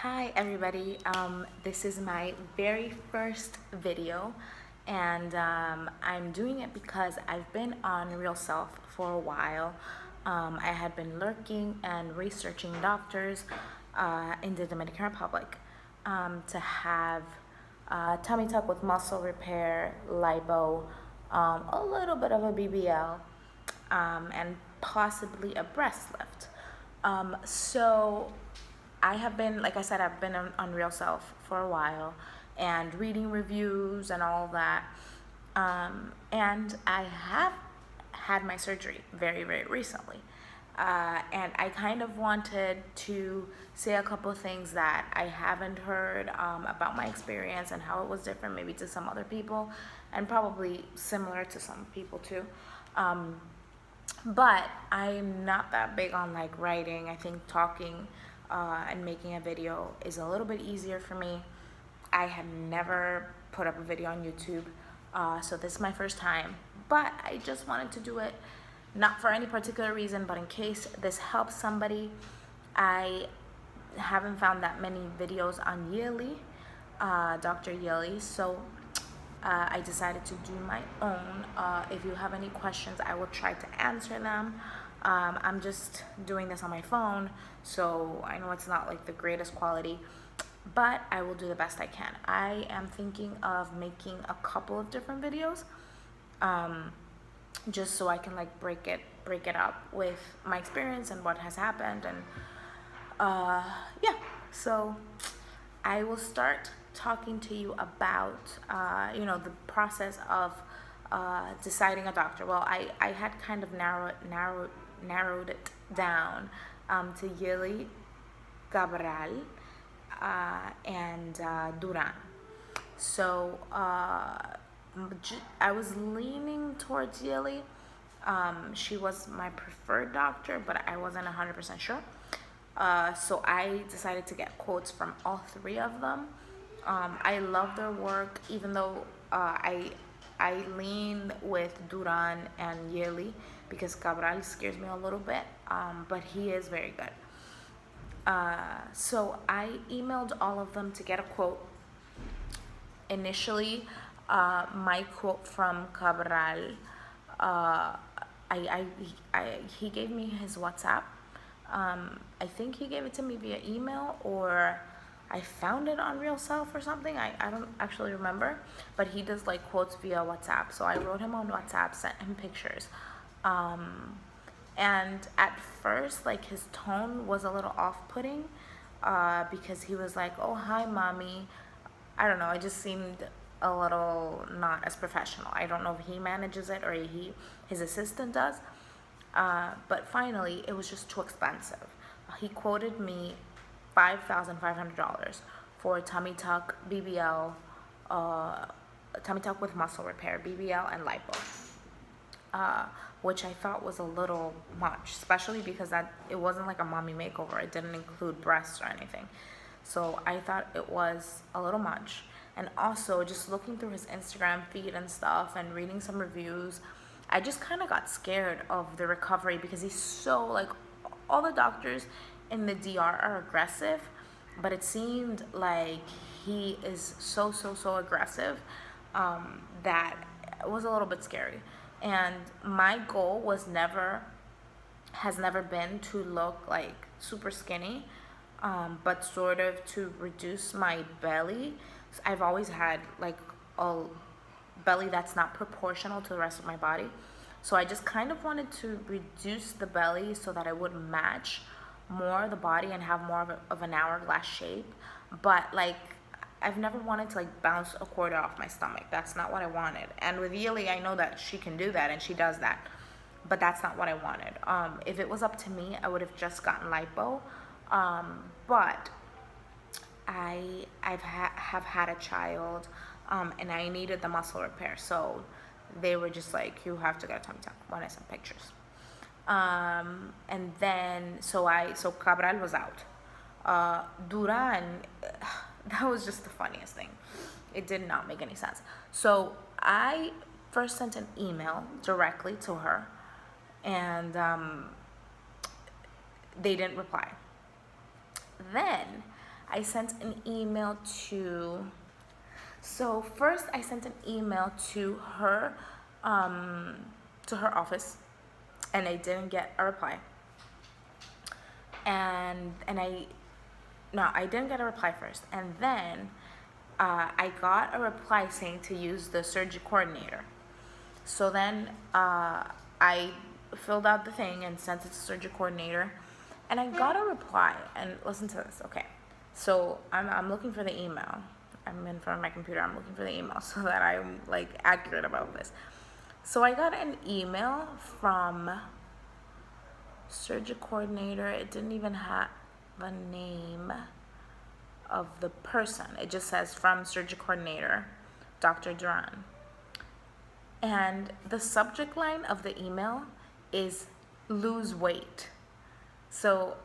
Hi everybody, this is my very first video and I'm doing it because I've been on Real Self for a while. I had been lurking and researching doctors in the Dominican Republic to have tummy tuck with muscle repair, lipo, a little bit of a BBL, and possibly a breast lift. So I have been, like I said, I've been on Real Self for a while and reading reviews and all that. And I have had my surgery very, very recently. And I kind of wanted to say a couple things that I haven't heard about my experience and how it was different maybe to some other people and probably similar to some people too. But I'm not that big on like writing. I think talking and making a video is a little bit easier for me. I had never put up a video on YouTube, so this is my first time. But I just wanted to do it, not for any particular reason, but in case this helps somebody. I haven't found that many videos on Yeli, Dr. Yeli, so I decided to do my own. If you have any questions, I will try to answer them. I'm just doing this on my phone, so I know it's not like the greatest quality, but I will do the best I can. I am thinking of making a couple of different videos, just so I can like break it up with my experience and what has happened, and yeah. So I will start talking to you about the process of deciding a doctor. Well, I had kind of narrowed it down to Yeli, Cabral, and Duran. So I was leaning towards Yeli. She was my preferred doctor, but I wasn't 100% sure. So I decided to get quotes from all three of them. I love their work, even though I lean with Duran and Yeli because Cabral scares me a little bit, but he is very good. So I emailed all of them to get a quote. Initially, my quote from Cabral, he gave me his WhatsApp. I think he gave it to me via email, or I found it on Real Self or something. I don't actually remember, but he does like quotes via WhatsApp. So I wrote him on WhatsApp, sent him pictures. And at first, like, his tone was a little off-putting because he was like, "Oh, hi, mommy." I don't know. It just seemed a little not as professional. I don't know if he manages it or his assistant does. But finally, it was just too expensive. He quoted me $5,500 for a tummy tuck, BBL, tummy tuck with muscle repair, BBL, and lipo, which I thought was a little much, especially because it wasn't like a mommy makeover. It didn't include breasts or anything. So I thought it was a little much. And also, just looking through his Instagram feed and stuff and reading some reviews, I just kind of got scared of the recovery because he's so, like, all the doctors in the DR are aggressive, but it seemed like he is so aggressive that it was a little bit scary. And my goal has never been to look like super skinny, but sort of to reduce my belly. So I've always had like a belly that's not proportional to the rest of my body. So I just kind of wanted to reduce the belly so that I would match more the body and have more of an hourglass shape. But like, I've never wanted to like bounce a quarter off my stomach. That's not what I wanted. And with Yeli, I know that she can do that and she does that, but that's not what I wanted. If it was up to me, I would have just gotten lipo. But have had a child, and I needed the muscle repair, so they were just like, you have to get a tummy tuck when I sent pictures. And then so Cabral was out. Duran, that was just the funniest thing. It did not make any sense. So I first sent an email directly to her, and they didn't reply. Then I sent an email to, so first I sent an email to her office, and I didn't get a reply. I didn't get a reply first, and then I got a reply saying to use the surgery coordinator. So then I filled out the thing and sent it to surgery coordinator, and I got a reply. And listen to this, okay? So I'm looking for the email. I'm in front of my computer. I'm looking for the email so that I'm like accurate about this. So I got an email from surgery coordinator. It didn't even have the name of the person. It just says from surgery coordinator, Dr. Duran. And the subject line of the email is lose weight. So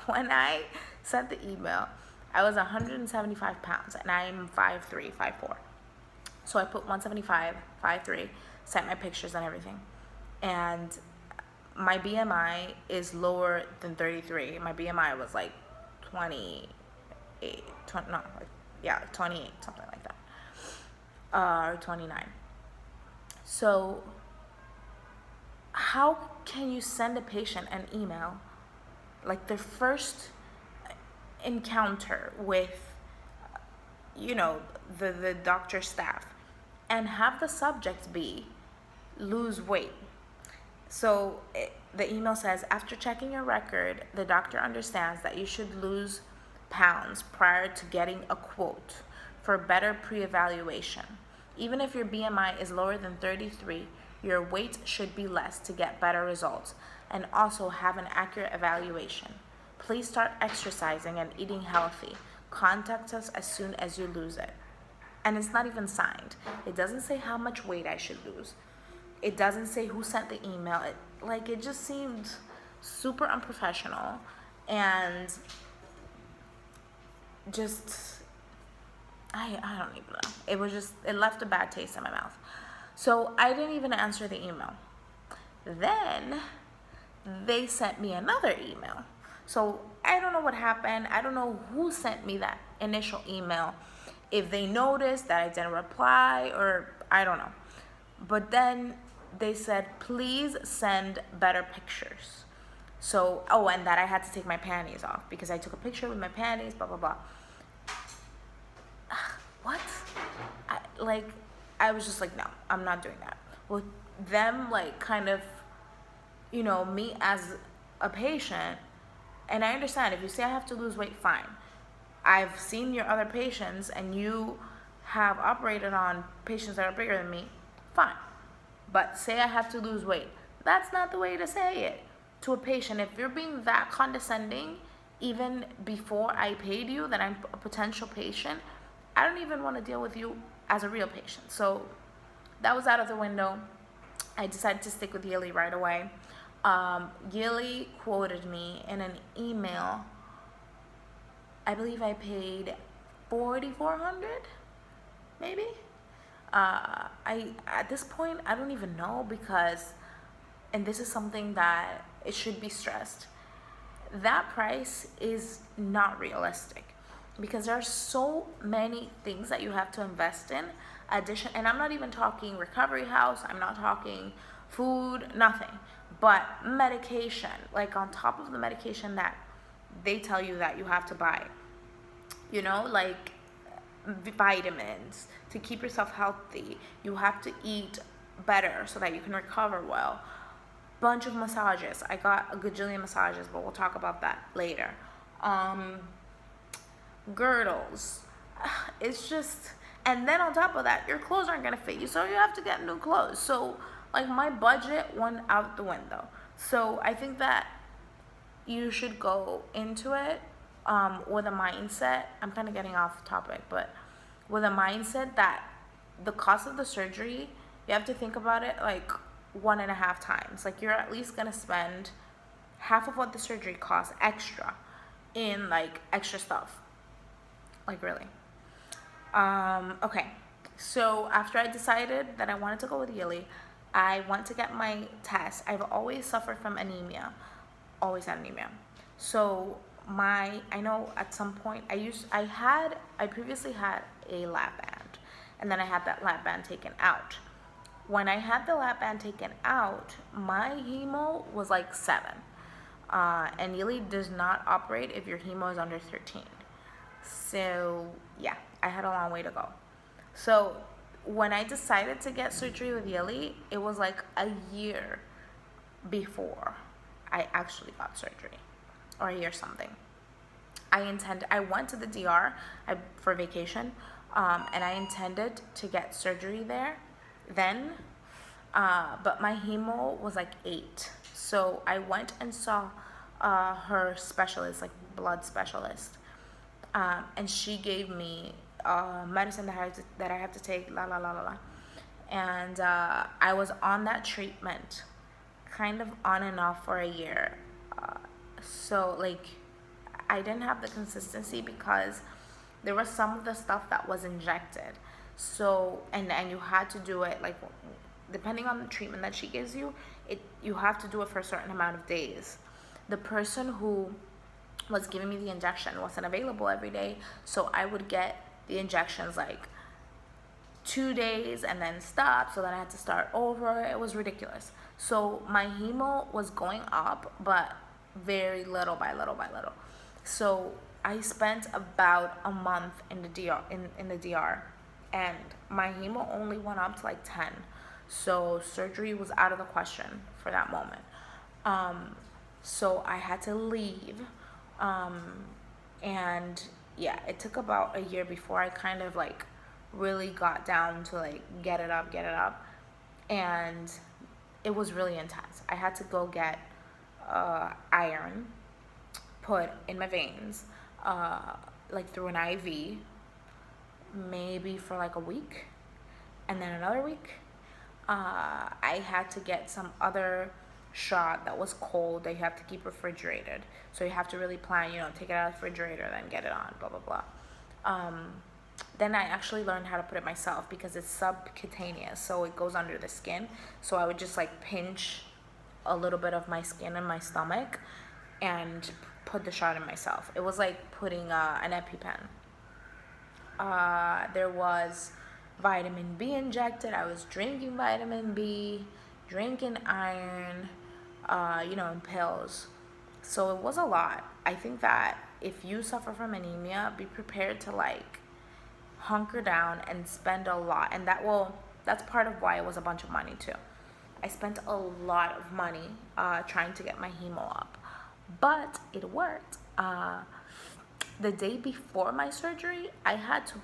when I sent the email, I was 175 pounds and I'm 5'3", 5'4". So I put 175, 5'3", sent my pictures and everything. And my BMI is lower than 33. My BMI was like 28, 28, something like that. Or 29. So how can you send a patient an email, like the first encounter with, the doctor staff, and have the subject be lose weight? So the email says, after checking your record, the doctor understands that you should lose pounds prior to getting a quote for better pre-evaluation. Even if your BMI is lower than 33, your weight should be less to get better results and also have an accurate evaluation. Please start exercising and eating healthy. Contact us as soon as you lose it. And it's not even signed. It doesn't say how much weight I should lose. It doesn't say who sent the email. It just seemed super unprofessional and just, I don't even know. It left a bad taste in my mouth. So I didn't even answer the email. Then they sent me another email. So I don't know what happened. I don't know who sent me that initial email. If they noticed that I didn't reply, or I don't know. But then they said, please send better pictures. So, and that I had to take my panties off because I took a picture with my panties, blah, blah, blah. What? I was just like, no, I'm not doing that. With them, kind of, me as a patient, and I understand if you say I have to lose weight, fine. I've seen your other patients and you have operated on patients that are bigger than me, fine. But say I have to lose weight. That's not the way to say it to a patient. If you're being that condescending, even before I paid you, that I'm a potential patient, I don't even want to deal with you as a real patient. So that was out of the window. I decided to stick with Yili right away. Yili quoted me in an email. I believe I paid $4,400, maybe. At this point, I don't even know because, and this is something that it should be stressed, that price is not realistic because there are so many things that you have to invest in. And I'm not even talking recovery house, I'm not talking food, nothing, but medication, on top of the medication that they tell you that you have to buy, vitamins to keep yourself healthy. You have to eat better so that you can recover well. Bunch of massages. I got a gajillion massages, but we'll talk about that later. Girdles. It's just, and then on top of that, your clothes aren't gonna fit you, so you have to get new clothes. So my budget went out the window. So I think that you should go into it with a mindset. I'm kind of getting off topic, but with a mindset that the cost of the surgery, you have to think about it 1.5 times. You're at least gonna spend half of what the surgery costs extra in extra stuff. Really. Okay. So after I decided that I wanted to go with Yili, I went to get my test. I've always suffered from anemia. Always had anemia. So I know at some point I previously had a lap band, and then I had that lap band taken out. When I had the lap band taken out, my hemo was like 7. And Yili does not operate if your hemo is under 13. So yeah, I had a long way to go. So when I decided to get surgery with Yili, it was like a year before I actually got surgery, or a year something. I went to the DR for vacation, and I intended to get surgery there then, but my hemo was like 8. So I went and saw her specialist, like blood specialist, and she gave me medicine that I have to take, la la la la la. And I was on that treatment kind of on and off for a year. So like I didn't have the consistency because there was some of the stuff that was injected. So and you had to do it like depending on the treatment that she gives you, you have to do it for a certain amount of days. The person who was giving me the injection wasn't available every day, so I would get the injections like 2 days and then stop, so then I had to start over. It was ridiculous. So my hemo was going up, but very little by little by little. So I spent about a month in the DR, in the DR, and my hemo only went up to like 10. So surgery was out of the question for that moment. So I had to leave. And yeah, it took about a year before I kind of like really got down to like get it up. And it was really intense. I had to go get iron put in my veins, like through an IV, maybe for like a week, and then another week. I had to get some other shot that was cold that you have to keep refrigerated. So you have to really plan, take it out of the refrigerator, then get it on, blah, blah, blah. Then I actually learned how to put it myself because it's subcutaneous, so it goes under the skin. So I would just like pinch a little bit of my skin in my stomach and put the shot in myself. It was like putting an EpiPen. There was vitamin B injected. I was drinking vitamin B, drinking iron, in pills. So it was a lot. I think that if you suffer from anemia, be prepared to like hunker down and spend a lot. And that's part of why it was a bunch of money too. I spent a lot of money trying to get my hemo up, but it worked. The day before my surgery, I had to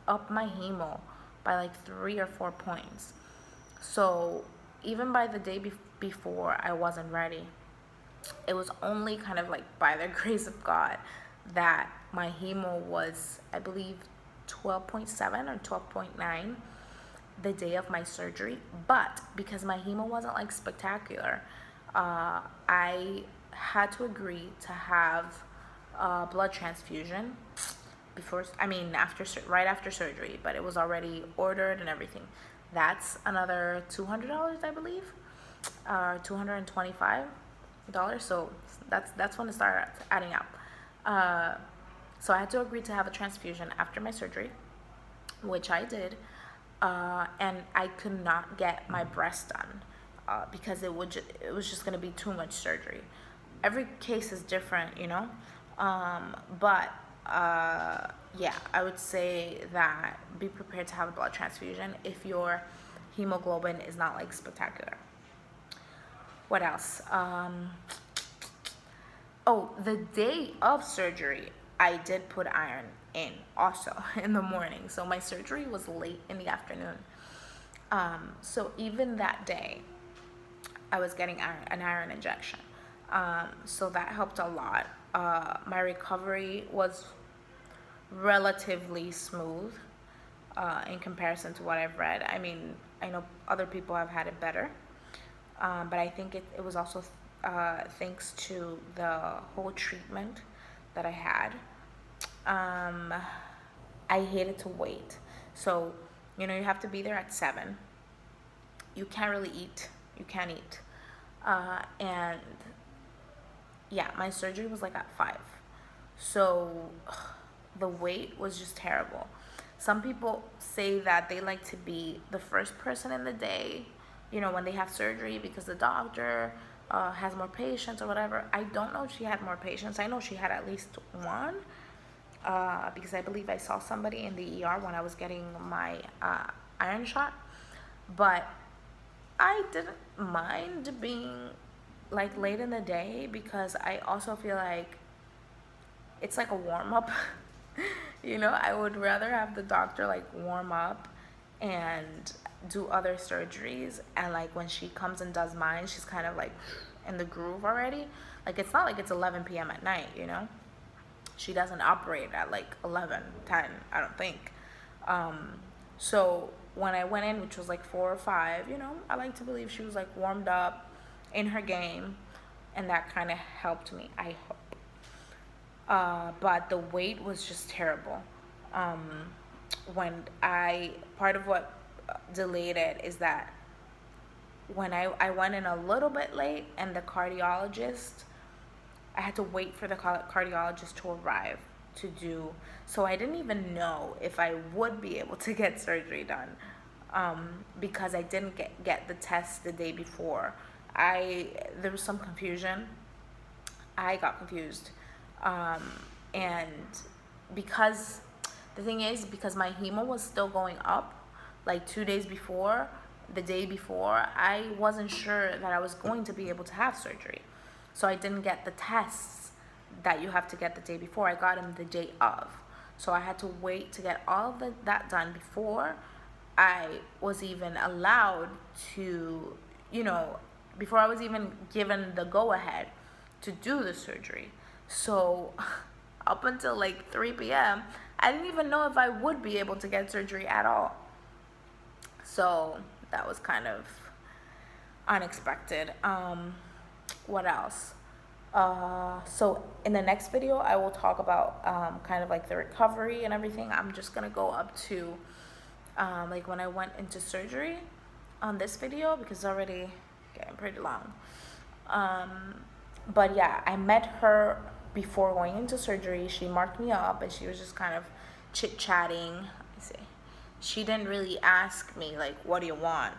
up my hemo by like 3 or 4 points. So even by the day before, I wasn't ready. It was only kind of like by the grace of God that my hemo was, I believe, 12.7 or 12.9 the day of my surgery. But because my hemo wasn't like spectacular, I had to agree to have a blood transfusion right after surgery, but it was already ordered and everything. That's another $200, I believe, $225. So that's when it started adding up. So I had to agree to have a transfusion after my surgery, which I did, and I could not get my breast done because it was just going to be too much surgery. Every case is different, but yeah, I would say that be prepared to have a blood transfusion if your hemoglobin is not like spectacular. What else? The day of surgery, I did put iron in also in the morning. So my surgery was late in the afternoon. So even that day, I was getting an iron injection. So that helped a lot. My recovery was relatively smooth in comparison to what I've read. I mean, I know other people have had it better, but I think it was also thanks to the whole treatment that I had. I hated to wait. So, you have to be there at 7. You can't really eat. You can't eat. And yeah, my surgery was like at 5. So the wait was just terrible. Some people say that they like to be the first person in the day, when they have surgery, because the doctor has more patients or whatever. I don't know if she had more patients. I know she had at least one, because I believe I saw somebody in the ER when I was getting my iron shot. But I didn't mind being like late in the day, because I also feel like it's like a warm up. I would rather have the doctor like warm up and do other surgeries, and like when she comes and does mine, she's kind of like in the groove already. Like, it's not like it's 11 p.m. at night. She doesn't operate at like 11, 10, I don't think. So when I went in, which was like 4 or 5, I like to believe she was like warmed up in her game, and that kind of helped me, I hope. But the wait was just terrible. Part of what delayed it is that when I went in a little bit late, and I had to wait for the cardiologist to arrive to do, so I didn't even know if I would be able to get surgery done, because I didn't get the test the day before. There was some confusion. I got confused. And because the thing is, because my hemo was still going up, like 2 days before, the day before, I wasn't sure that I was going to be able to have surgery. So I didn't get the tests that you have to get the day before. I got them the day of. So I had to wait to get all of that done before I was even allowed to, before I was even given the go-ahead to do the surgery. So up until like 3 p.m., I didn't even know if I would be able to get surgery at all. So that was kind of unexpected. What else? So in the next video, I will talk about kind of like the recovery and everything. I'm just gonna go up to like when I went into surgery on this video, because it's already getting pretty long. But yeah, I met her before going into surgery. She marked me up, and she was just kind of chit-chatting. She didn't really ask me like, what do you want?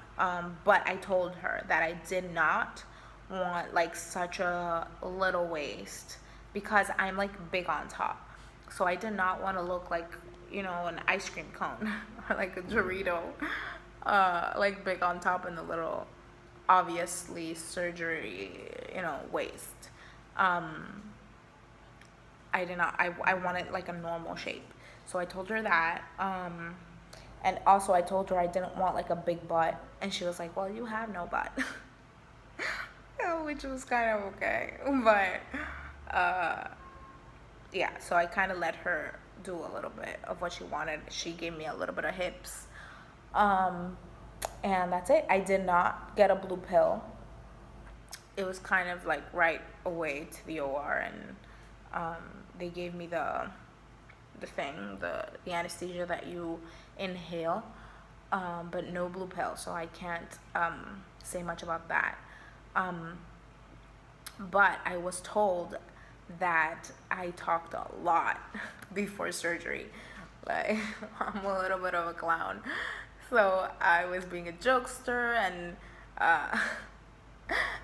But I told her that I did not want like such a little waist, because I'm like big on top. So I did not want to look like, an ice cream cone or like a Dorito, like big on top and the little, obviously surgery, waist. I did not. I wanted like a normal shape. So I told her that. And also I told her I didn't want like a big butt, and she was like, well, you have no butt. Which was kind of okay. But yeah, so I kind of let her do a little bit of what she wanted. She gave me a little bit of hips. And that's it. I did not get a blue pill. It was kind of like right away to the OR, and they gave me the anesthesia that you inhale, but no blue pill, so I can't say much about that. But I was told that I talked a lot before surgery. Like, I'm a little bit of a clown. So I was being a jokester, and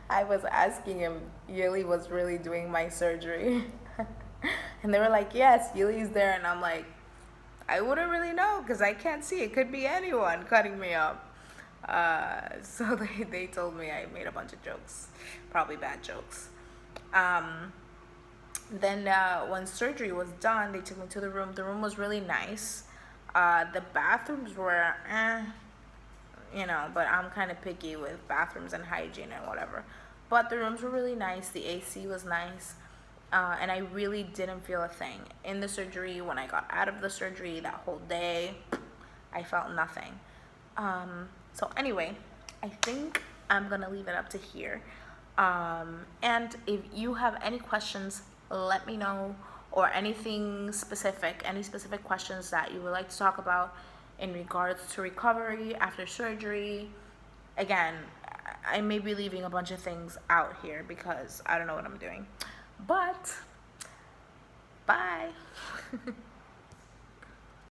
I was asking him, Yuli was really doing my surgery? And they were like, yes, Yuli's there. And I'm like, I wouldn't really know, because I can't see. It could be anyone cutting me up. So they told me I made a bunch of jokes, probably bad jokes. Then when surgery was done, they took me to the room. The room was really nice. The bathrooms were, but I'm kind of picky with bathrooms and hygiene and whatever. But the rooms were really nice. The AC was nice. And I really didn't feel a thing. In the surgery, when I got out of the surgery, that whole day, I felt nothing. So anyway, I think I'm going to leave it up to here. And if you have any questions, let me know, or any specific questions that you would like to talk about in regards to recovery after surgery. Again, I may be leaving a bunch of things out here because I don't know what I'm doing. But Bye.